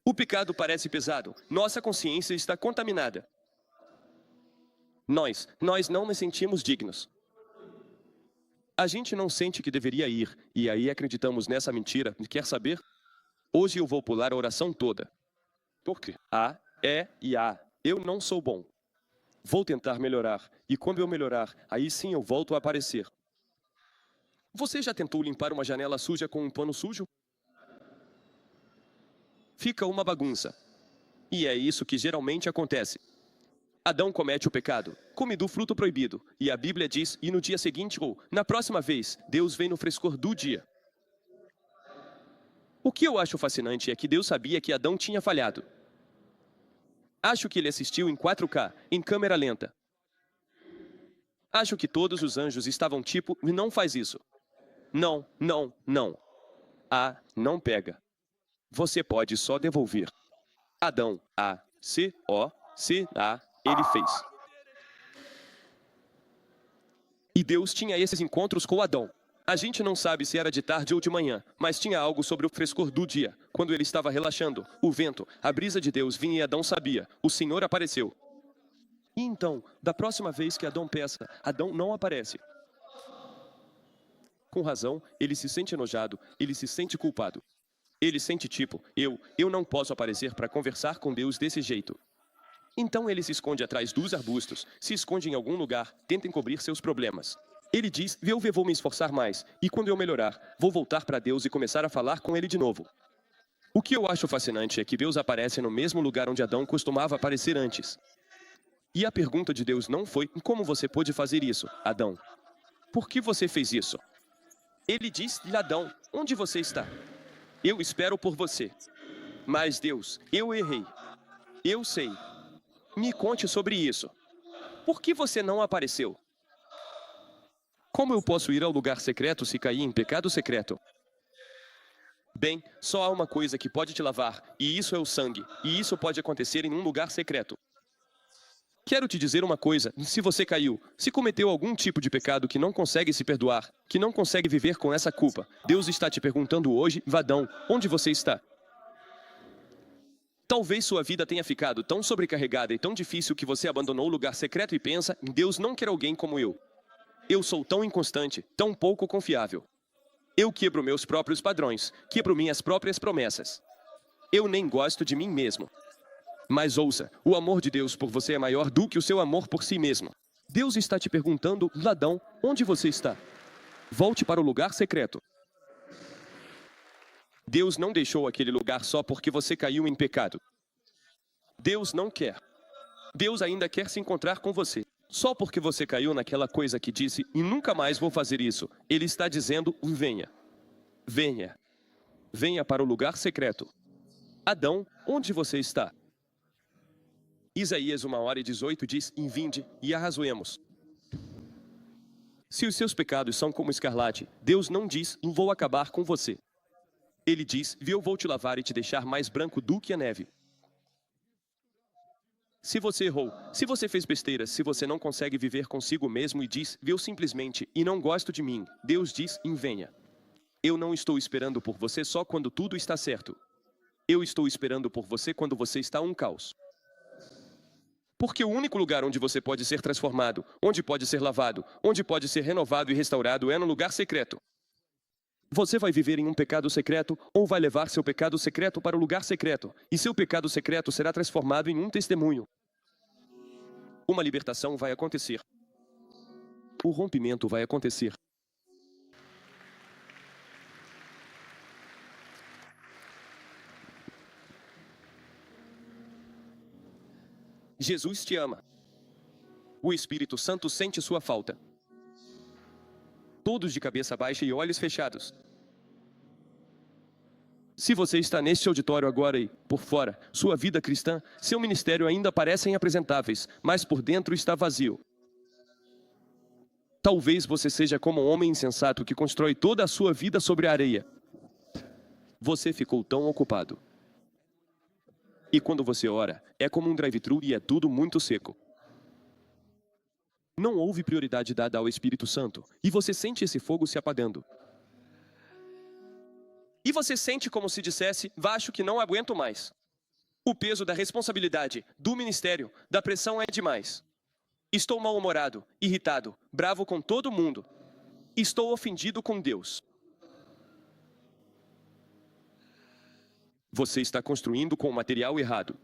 [SPEAKER 2] O pecado parece pesado. Nossa consciência está contaminada. Nós não nos sentimos dignos. A gente não sente que deveria ir, e aí acreditamos nessa mentira. Quer saber? Hoje eu vou pular a oração toda. Por quê? Eu não sou bom. Vou tentar melhorar, e quando eu melhorar, aí sim eu volto a aparecer. Você já tentou limpar uma janela suja com um pano sujo? Fica uma bagunça. E é isso que geralmente acontece. Adão comete o pecado, come do fruto proibido, e a Bíblia diz, e no dia seguinte ou na próxima vez, Deus vem no frescor do dia. O que eu acho fascinante é que Deus sabia que Adão tinha falhado. Acho que ele assistiu em 4K, em câmera lenta. Acho que todos os anjos estavam tipo, não faz isso. Não. Não pega. Você pode só devolver. Adão, ele fez. E Deus tinha esses encontros com Adão. A gente não sabe se era de tarde ou de manhã, mas tinha algo sobre o frescor do dia. Quando ele estava relaxando, o vento, a brisa de Deus vinha e Adão sabia. O Senhor apareceu. E então, da próxima vez que Adão peça, Adão não aparece. Com razão, ele se sente enojado, ele se sente culpado. Ele sente tipo, eu não posso aparecer para conversar com Deus desse jeito. Então ele se esconde atrás dos arbustos, se esconde em algum lugar, tenta encobrir seus problemas. Ele diz, eu vou me esforçar mais, e quando eu melhorar, vou voltar para Deus e começar a falar com Ele de novo. O que eu acho fascinante é que Deus aparece no mesmo lugar onde Adão costumava aparecer antes. E a pergunta de Deus não foi, como você pôde fazer isso, Adão? Por que você fez isso? Ele diz, Adão, onde você está? Eu espero por você. Mas Deus, eu errei. Eu sei. Me conte sobre isso. Por que você não apareceu? Como eu posso ir ao lugar secreto se cair em pecado secreto? Bem, só há uma coisa que pode te lavar, e isso é o sangue, e isso pode acontecer em um lugar secreto. Quero te dizer uma coisa, se você caiu, se cometeu algum tipo de pecado que não consegue se perdoar, que não consegue viver com essa culpa, Deus está te perguntando hoje, Adão, onde você está? Talvez sua vida tenha ficado tão sobrecarregada e tão difícil que você abandonou o lugar secreto e pensa, Deus não quer alguém como eu. Eu sou tão inconstante, tão pouco confiável. Eu quebro meus próprios padrões, quebro minhas próprias promessas. Eu nem gosto de mim mesmo. Mas ouça, o amor de Deus por você é maior do que o seu amor por si mesmo. Deus está te perguntando, ladrão, onde você está? Volte para o lugar secreto. Deus não deixou aquele lugar só porque você caiu em pecado. Deus não quer. Deus ainda quer se encontrar com você. Só porque você caiu naquela coisa que disse, e nunca mais vou fazer isso. Ele está dizendo, venha. Venha. Venha para o lugar secreto. Adão, onde você está? Isaías 1:18 diz, vinde e arrazoemos. Se os seus pecados são como escarlate, Deus não diz, vou acabar com você. Ele diz, eu vou te lavar e te deixar mais branco do que a neve. Se você errou, se você fez besteiras, se você não consegue viver consigo mesmo e diz, eu simplesmente, e não gosto de mim, Deus diz, venha. Eu não estou esperando por você só quando tudo está certo. Eu estou esperando por você quando você está um caos. Porque o único lugar onde você pode ser transformado, onde pode ser lavado, onde pode ser renovado e restaurado é no lugar secreto. Você vai viver em um pecado secreto ou vai levar seu pecado secreto para o lugar secreto, e seu pecado secreto será transformado em um testemunho. Uma libertação vai acontecer. O rompimento vai acontecer. Jesus te ama. O Espírito Santo sente sua falta. Todos de cabeça baixa e olhos fechados. Se você está neste auditório agora e, por fora, sua vida cristã, seu ministério ainda parecem apresentáveis, mas por dentro está vazio. Talvez você seja como um homem insensato que constrói toda a sua vida sobre a areia. Você ficou tão ocupado. E quando você ora, é como um drive-thru e é tudo muito seco. Não houve prioridade dada ao Espírito Santo, e você sente esse fogo se apagando. E você sente como se dissesse, acho que não aguento mais. O peso da responsabilidade, do ministério, da pressão é demais. Estou mal-humorado, irritado, bravo com todo mundo. Estou ofendido com Deus. Você está construindo com o material errado.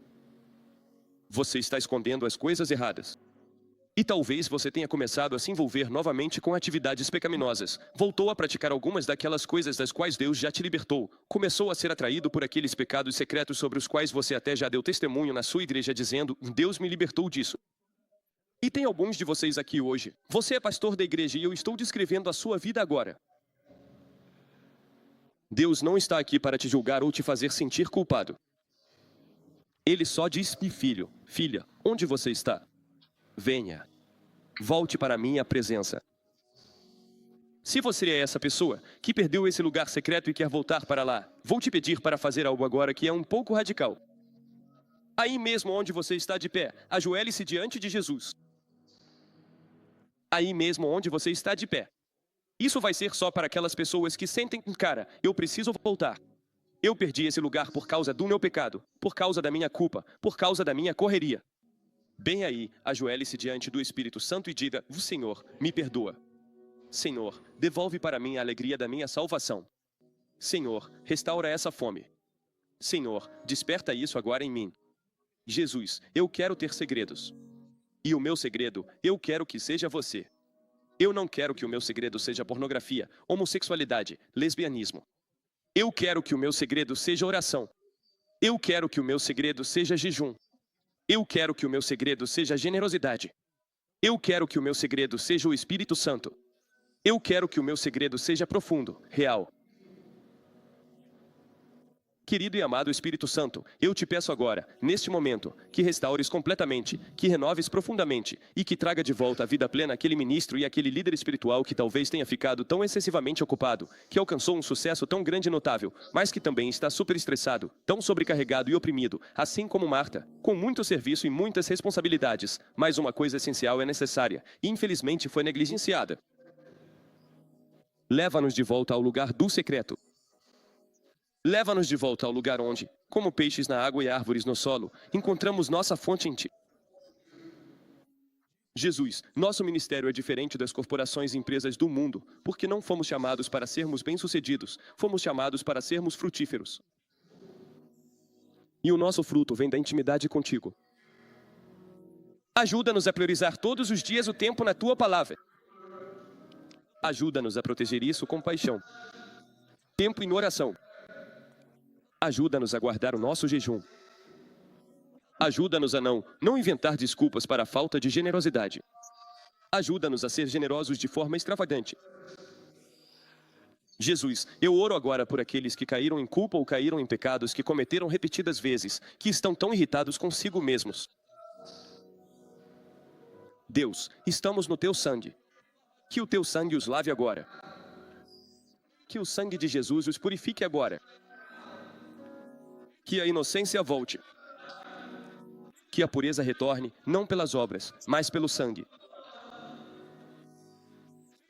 [SPEAKER 2] Você está escondendo as coisas erradas. E talvez você tenha começado a se envolver novamente com atividades pecaminosas. Voltou a praticar algumas daquelas coisas das quais Deus já te libertou. Começou a ser atraído por aqueles pecados secretos sobre os quais você até já deu testemunho na sua igreja dizendo, Deus me libertou disso. E tem alguns de vocês aqui hoje. Você é pastor da igreja e eu estou descrevendo a sua vida agora. Deus não está aqui para te julgar ou te fazer sentir culpado. Ele só diz, filho, filha, onde você está? Venha. Volte para a minha presença. Se você é essa pessoa que perdeu esse lugar secreto e quer voltar para lá, vou te pedir para fazer algo agora que é um pouco radical. Aí mesmo onde você está de pé, ajoelhe-se diante de Jesus. Aí mesmo onde você está de pé. Isso vai ser só para aquelas pessoas que sentem, cara, eu preciso voltar. Eu perdi esse lugar por causa do meu pecado, por causa da minha culpa, por causa da minha correria. Bem aí, ajoelhe-se diante do Espírito Santo e diga, Senhor, me perdoa. Senhor, devolve para mim a alegria da minha salvação. Senhor, restaura essa fome. Senhor, desperta isso agora em mim. Jesus, eu quero ter segredos. E o meu segredo, eu quero que seja você. Eu não quero que o meu segredo seja pornografia, homossexualidade, lesbianismo. Eu quero que o meu segredo seja oração. Eu quero que o meu segredo seja jejum. Eu quero que o meu segredo seja generosidade. Eu quero que o meu segredo seja o Espírito Santo. Eu quero que o meu segredo seja profundo, real. Querido e amado Espírito Santo, eu te peço agora, neste momento, que restaures completamente, que renoves profundamente e que traga de volta a vida plena aquele ministro e aquele líder espiritual que talvez tenha ficado tão excessivamente ocupado, que alcançou um sucesso tão grande e notável, mas que também está super estressado, tão sobrecarregado e oprimido, assim como Marta, com muito serviço e muitas responsabilidades, mas uma coisa essencial é necessária e infelizmente foi negligenciada. Leva-nos de volta ao lugar do secreto. Leva-nos de volta ao lugar onde, como peixes na água e árvores no solo, encontramos nossa fonte em Ti. Jesus, nosso ministério é diferente das corporações e empresas do mundo, porque não fomos chamados para sermos bem-sucedidos, fomos chamados para sermos frutíferos. E o nosso fruto vem da intimidade contigo. Ajuda-nos a priorizar todos os dias o tempo na tua palavra. Ajuda-nos a proteger isso com paixão. Tempo em oração. Ajuda-nos a guardar o nosso jejum. Ajuda-nos a não inventar desculpas para a falta de generosidade. Ajuda-nos a ser generosos de forma extravagante. Jesus, eu oro agora por aqueles que caíram em culpa ou caíram em pecados que cometeram repetidas vezes, que estão tão irritados consigo mesmos. Deus, estamos no teu sangue. Que o teu sangue os lave agora. Que o sangue de Jesus os purifique agora. Que a inocência volte. Que a pureza retorne, não pelas obras, mas pelo sangue.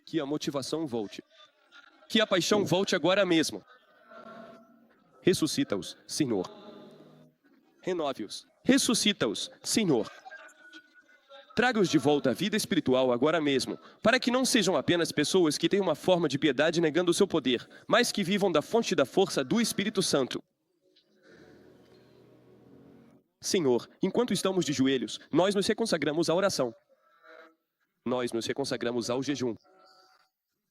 [SPEAKER 2] Que a motivação volte. Que a paixão volte agora mesmo. Ressuscita-os, Senhor. Renove-os. Ressuscita-os, Senhor. Traga-os de volta à vida espiritual agora mesmo, para que não sejam apenas pessoas que têm uma forma de piedade negando o seu poder, mas que vivam da fonte da força do Espírito Santo. Senhor, enquanto estamos de joelhos, nós nos reconsagramos à oração. Nós nos reconsagramos ao jejum.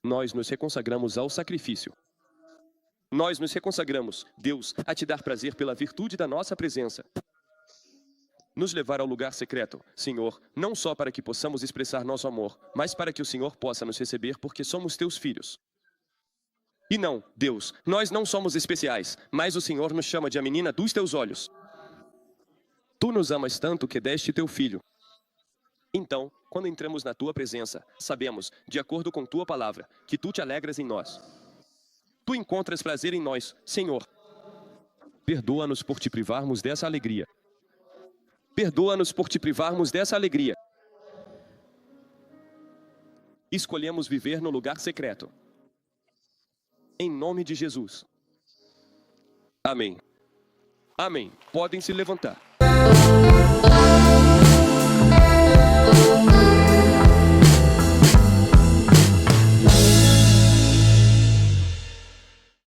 [SPEAKER 2] Nós nos reconsagramos ao sacrifício. Nós nos reconsagramos, Deus, a te dar prazer pela virtude da nossa presença. Nos levar ao lugar secreto, Senhor, não só para que possamos expressar nosso amor, mas para que o Senhor possa nos receber porque somos teus filhos. E não, Deus, nós não somos especiais, mas o Senhor nos chama de a menina dos teus olhos. Tu nos amas tanto que deste teu filho. Então, quando entramos na tua presença, sabemos, de acordo com tua palavra, que tu te alegras em nós. Tu encontras prazer em nós, Senhor. Perdoa-nos por te privarmos dessa alegria. Perdoa-nos por te privarmos dessa alegria. Escolhemos viver no lugar secreto. Em nome de Jesus. Amém. Amém. Podem se levantar.